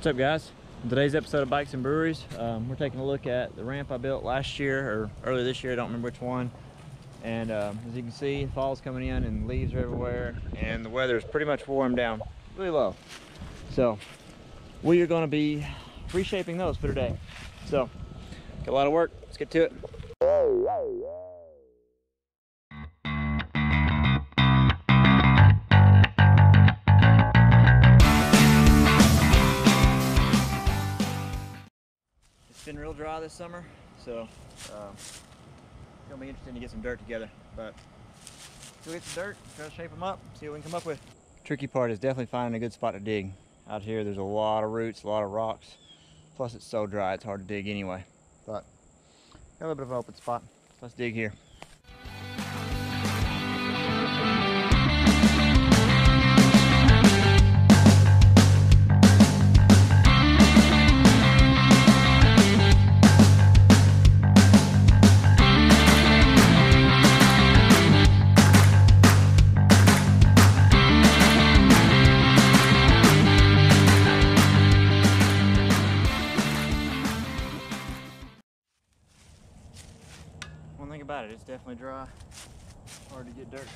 What's up, guys? In today's episode of Bikes and Breweries, we're taking a look at the ramp I built last year or earlier this year, I don't remember which one. And as you can see, fall's coming in and leaves are everywhere, and the weather is pretty much warmed down really low. So we are going to be reshaping those for today. So got a lot of work. Let's get to it. It's been real dry this summer, so it's gonna be interesting to get some dirt together. But we'll get some dirt, try to shape them up, see what we can come up with. Tricky part is definitely finding a good spot to dig. Out here there's a lot of roots, a lot of rocks, plus it's so dry it's hard to dig anyway. But got a little bit of an open spot, so let's dig here. One thing about it, it's definitely dry, hard to get dirt.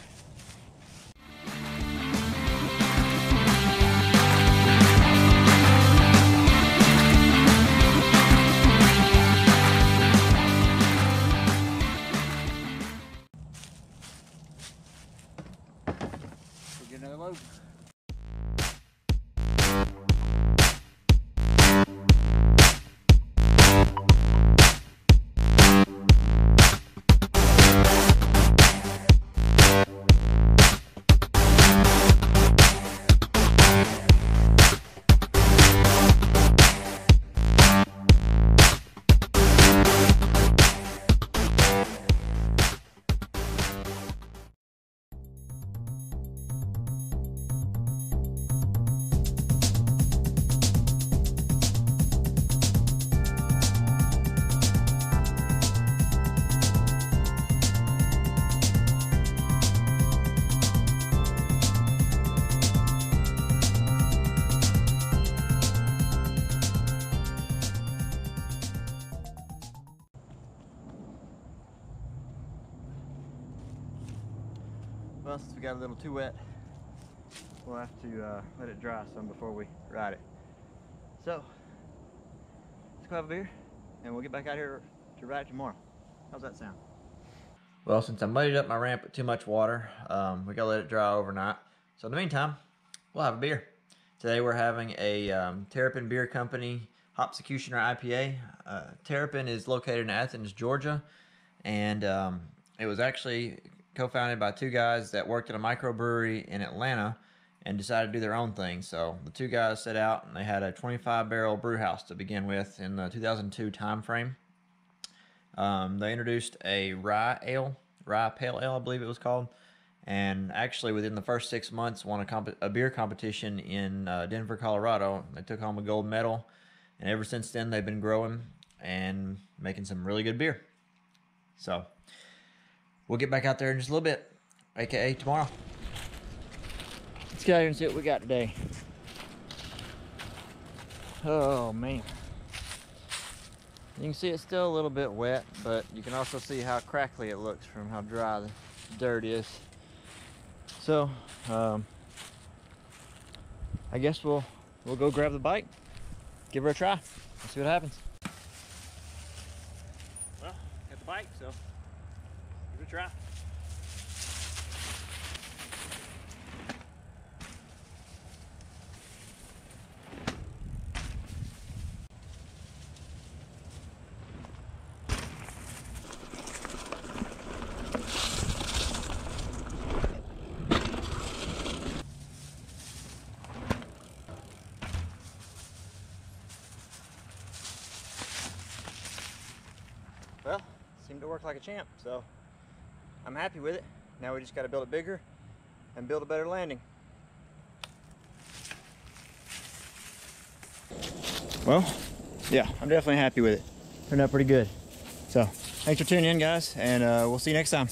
We'll get another load. Well, since we got a little too wet, we'll have to let it dry some before we ride it. So, let's go have a beer, and we'll get back out here to ride it tomorrow. How's that sound? Well, since I muddied up my ramp with too much water, we gotta let it dry overnight. So in the meantime, we'll have a beer. Today we're having a Terrapin Beer Company Hopsecutioner IPA. Terrapin is located in Athens, Georgia, and it was actually co-founded by two guys that worked at a microbrewery in Atlanta and decided to do their own thing. So the two guys set out and they had a 25-barrel brew house to begin with in the 2002 time frame. They introduced a rye pale ale, I believe it was called, and actually within the first 6 months won a beer competition in Denver, Colorado. They took home a gold medal, and ever since then they've been growing and making some really good beer. So we'll get back out there in just a little bit, aka tomorrow. Let's get out here and see what we got today. Oh man. You can see it's still a little bit wet, but you can also see how crackly it looks from how dry the dirt is. So, I guess we'll go grab the bike, give her a try, let's see what happens. Well, got the bike, so give it a try. Well, seemed to work like a champ, so I'm happy with it. Now we just got to build it bigger and build a better landing. Well, yeah, I'm definitely happy with it. Turned out pretty good. So thanks for tuning in, guys, and we'll see you next time.